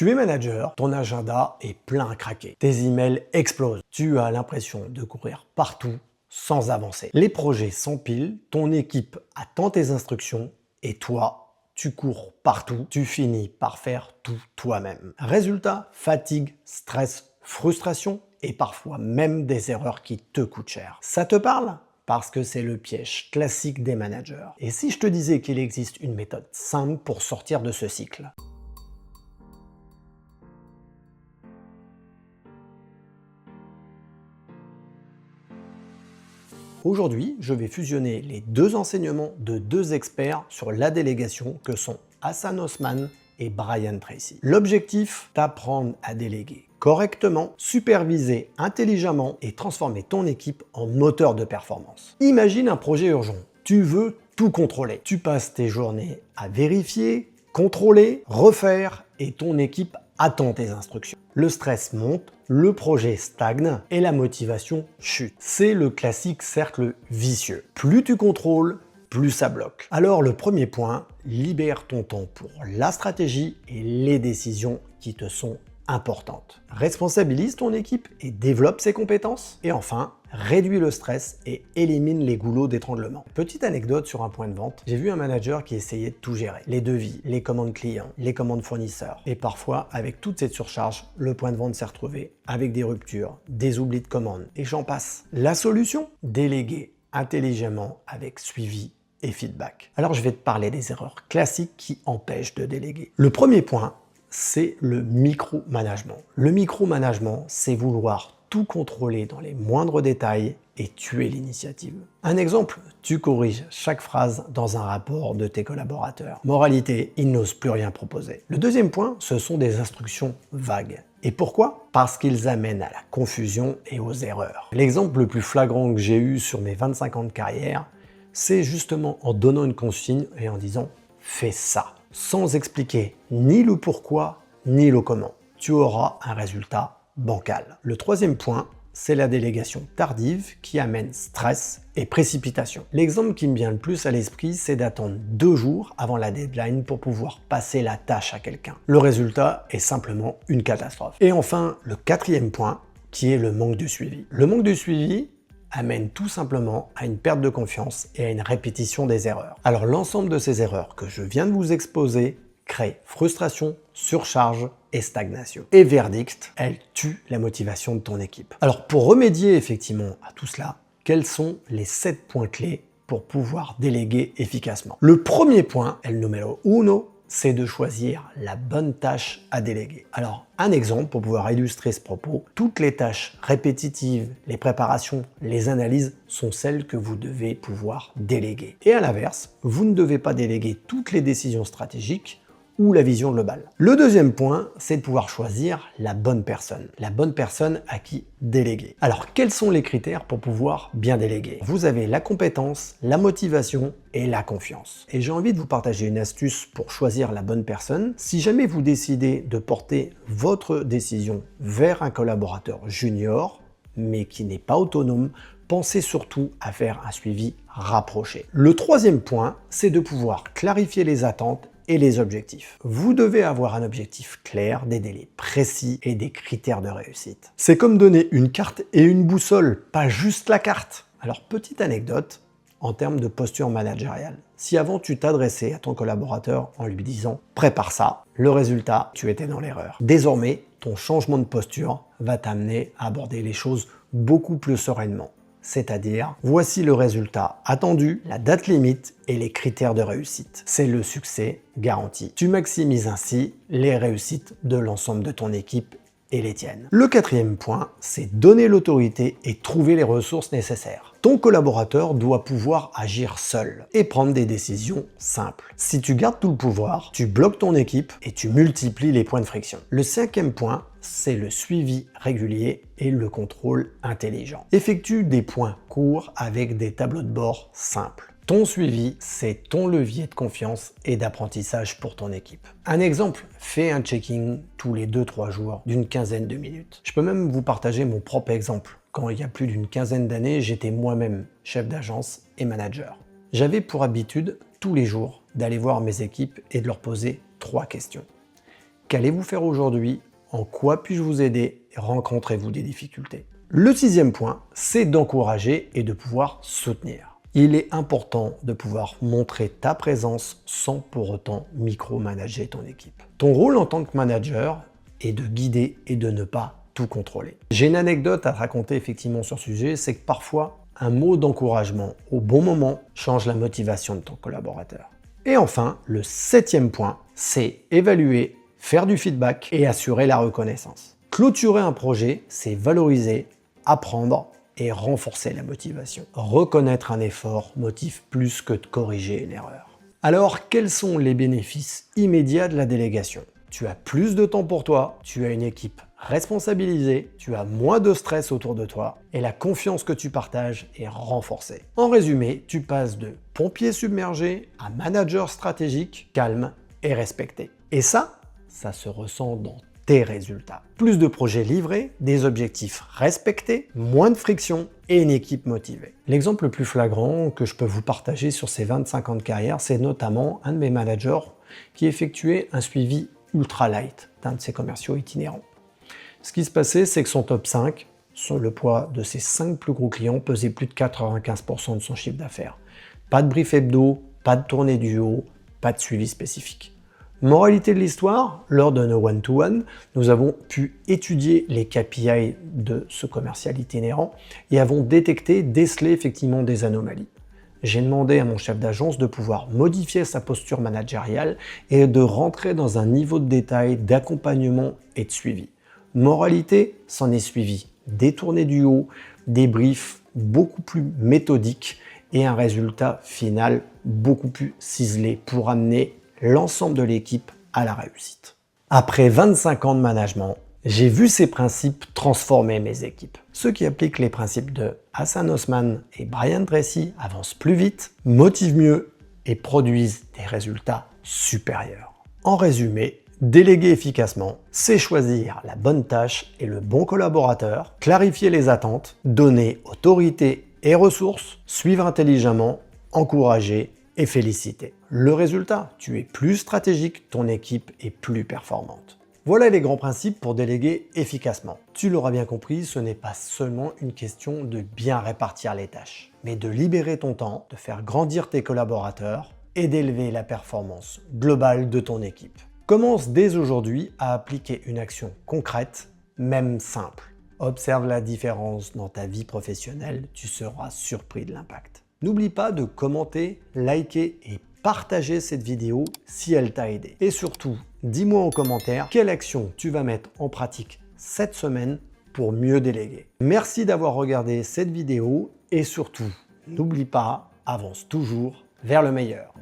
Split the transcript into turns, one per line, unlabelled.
Tu es manager, ton agenda est plein à craquer. Tes emails explosent. Tu as l'impression de courir partout sans avancer. Les projets s'empilent, ton équipe attend tes instructions et toi, tu cours partout. Tu finis par faire tout toi-même. Résultat, fatigue, stress, frustration et parfois même des erreurs qui te coûtent cher. Ça te parle ? Parce que c'est le piège classique des managers. Et si je te disais qu'il existe une méthode simple pour sortir de ce cycle ? Aujourd'hui, je vais fusionner les deux enseignements de deux experts sur la délégation que sont Hassan Osman et Brian Tracy. L'objectif, t'apprendre à déléguer correctement, superviser intelligemment et transformer ton équipe en moteur de performance. Imagine un projet urgent. Tu veux tout contrôler. Tu passes tes journées à vérifier, contrôler, refaire et ton équipe attend tes instructions. Le stress monte, le projet stagne et la motivation chute. C'est le classique cercle vicieux. Plus tu contrôles, plus ça bloque. Alors le premier point, libère ton temps pour la stratégie et les décisions qui te sont importantes. Responsabilise ton équipe et développe ses compétences. Et enfin, réduis le stress et élimine les goulots d'étranglement. Petite anecdote sur un point de vente, j'ai vu un manager qui essayait de tout gérer. Les devis, les commandes clients, les commandes fournisseurs. Et parfois, avec toute cette surcharge, le point de vente s'est retrouvé avec des ruptures, des oublis de commandes, et j'en passe. La solution ? Déléguer intelligemment avec suivi et feedback. Alors je vais te parler des erreurs classiques qui empêchent de déléguer. Le premier point, c'est le micromanagement. Le micromanagement, c'est vouloir tout contrôler dans les moindres détails et tuer l'initiative. Un exemple, tu corriges chaque phrase dans un rapport de tes collaborateurs. Moralité, ils n'osent plus rien proposer. Le deuxième point, ce sont des instructions vagues. Et pourquoi ? Parce qu'ils amènent à la confusion et aux erreurs. L'exemple le plus flagrant que j'ai eu sur mes 25 ans de carrière, c'est justement en donnant une consigne et en disant « fais ça », sans expliquer ni le pourquoi ni le comment. Tu auras un résultat bancal. Le troisième point, c'est la délégation tardive qui amène stress et précipitation. L'exemple qui me vient le plus à l'esprit, c'est d'attendre 2 jours avant la deadline pour pouvoir passer la tâche à quelqu'un. Le résultat est simplement une catastrophe. Et enfin, le quatrième point, qui est le manque de suivi. Le manque de suivi amène tout simplement à une perte de confiance et à une répétition des erreurs. Alors l'ensemble de ces erreurs que je viens de vous exposer crée frustration, surcharge et stagnation. Et verdict, elle tue la motivation de ton équipe. Alors pour remédier effectivement à tout cela, quels sont les 7 points clés pour pouvoir déléguer efficacement ? Le premier point, el numero uno, c'est de choisir la bonne tâche à déléguer. Alors, un exemple pour pouvoir illustrer ce propos, toutes les tâches répétitives, les préparations, les analyses sont celles que vous devez pouvoir déléguer. Et à l'inverse, vous ne devez pas déléguer toutes les décisions stratégiques ou la vision globale. Le deuxième point, c'est de pouvoir choisir la bonne personne à qui déléguer. Alors, quels sont les critères pour pouvoir bien déléguer ? Vous avez la compétence, la motivation et la confiance. Et j'ai envie de vous partager une astuce pour choisir la bonne personne. Si jamais vous décidez de porter votre décision vers un collaborateur junior, mais qui n'est pas autonome, pensez surtout à faire un suivi rapproché. Le troisième point, c'est de pouvoir clarifier les attentes et les objectifs. Vous devez avoir un objectif clair, des délais précis et des critères de réussite. C'est comme donner une carte et une boussole, pas juste la carte. Alors, petite anecdote en termes de posture managériale. Si avant tu t'adressais à ton collaborateur en lui disant « prépare ça », le résultat, tu étais dans l'erreur. Désormais, ton changement de posture va t'amener à aborder les choses beaucoup plus sereinement. C'est-à-dire, voici le résultat attendu, la date limite et les critères de réussite. C'est le succès garanti. Tu maximises ainsi les réussites de l'ensemble de ton équipe et les tiennes. Le quatrième point, c'est donner l'autorité et trouver les ressources nécessaires. Ton collaborateur doit pouvoir agir seul et prendre des décisions simples. Si tu gardes tout le pouvoir, tu bloques ton équipe et tu multiplies les points de friction. Le cinquième point, c'est le suivi régulier et le contrôle intelligent. Effectue des points courts avec des tableaux de bord simples. Ton suivi, c'est ton levier de confiance et d'apprentissage pour ton équipe. Un exemple, fais un checking tous les 2-3 jours d'une quinzaine de minutes. Je peux même vous partager mon propre exemple. Quand il y a plus d'une quinzaine d'années, j'étais moi-même chef d'agence et manager. J'avais pour habitude tous les jours d'aller voir mes équipes et de leur poser 3 questions. qu'allez-vous faire aujourd'hui? En quoi puis-je vous aider? Rencontrez-vous des difficultés? Le 6e point, c'est d'encourager et de pouvoir soutenir. Il est important de pouvoir montrer ta présence sans pour autant micromanager ton équipe. Ton rôle en tant que manager est de guider et de ne pas tout contrôler. J'ai une anecdote à te raconter effectivement sur ce sujet, c'est que parfois, un mot d'encouragement au bon moment change la motivation de ton collaborateur. Et enfin, le 7e point, c'est évaluer, faire du feedback et assurer la reconnaissance. Clôturer un projet, c'est valoriser, apprendre et renforcer la motivation. Reconnaître un effort motive plus que de corriger une erreur. Alors, quels sont les bénéfices immédiats de la délégation? Tu as plus de temps pour toi, tu as une équipe responsabilisée, tu as moins de stress autour de toi et la confiance que tu partages est renforcée. En résumé, tu passes de pompier submergé à manager stratégique, calme et respecté. Et ça se ressent dans tes résultats. Plus de projets livrés, des objectifs respectés, moins de friction et une équipe motivée. L'exemple le plus flagrant que je peux vous partager sur ces 25 ans de carrière, c'est notamment un de mes managers qui effectuait un suivi ultra light d'un de ses commerciaux itinérants. Ce qui se passait, c'est que son top 5, sur le poids de ses 5 plus gros clients, pesait plus de 95% de son chiffre d'affaires. Pas de brief hebdo, pas de tournée du haut, pas de suivi spécifique. Moralité de l'histoire, lors de nos one-to-one, nous avons pu étudier les KPI de ce commercial itinérant et avons détecté, décelé effectivement des anomalies. J'ai demandé à mon chef d'agence de pouvoir modifier sa posture managériale et de rentrer dans un niveau de détail d'accompagnement et de suivi. Moralité, s'en est suivi des tournées du haut, des briefs beaucoup plus méthodiques et un résultat final beaucoup plus ciselé pour amener l'ensemble de l'équipe à la réussite. Après 25 ans de management, j'ai vu ces principes transformer mes équipes. Ceux qui appliquent les principes de Hassan Osman et Brian Tracy avancent plus vite, motivent mieux et produisent des résultats supérieurs. En résumé, déléguer efficacement, c'est choisir la bonne tâche et le bon collaborateur, clarifier les attentes, donner autorité et ressources, suivre intelligemment, encourager et féliciter. Le résultat, tu es plus stratégique, ton équipe est plus performante. Voilà les grands principes pour déléguer efficacement. Tu l'auras bien compris, ce n'est pas seulement une question de bien répartir les tâches, mais de libérer ton temps, de faire grandir tes collaborateurs et d'élever la performance globale de ton équipe. Commence dès aujourd'hui à appliquer une action concrète, même simple. Observe la différence dans ta vie professionnelle, tu seras surpris de l'impact. N'oublie pas de commenter, liker et partager cette vidéo si elle t'a aidé. Et surtout, dis-moi en commentaire quelle action tu vas mettre en pratique cette semaine pour mieux déléguer. Merci d'avoir regardé cette vidéo et surtout, n'oublie pas, avance toujours vers le meilleur.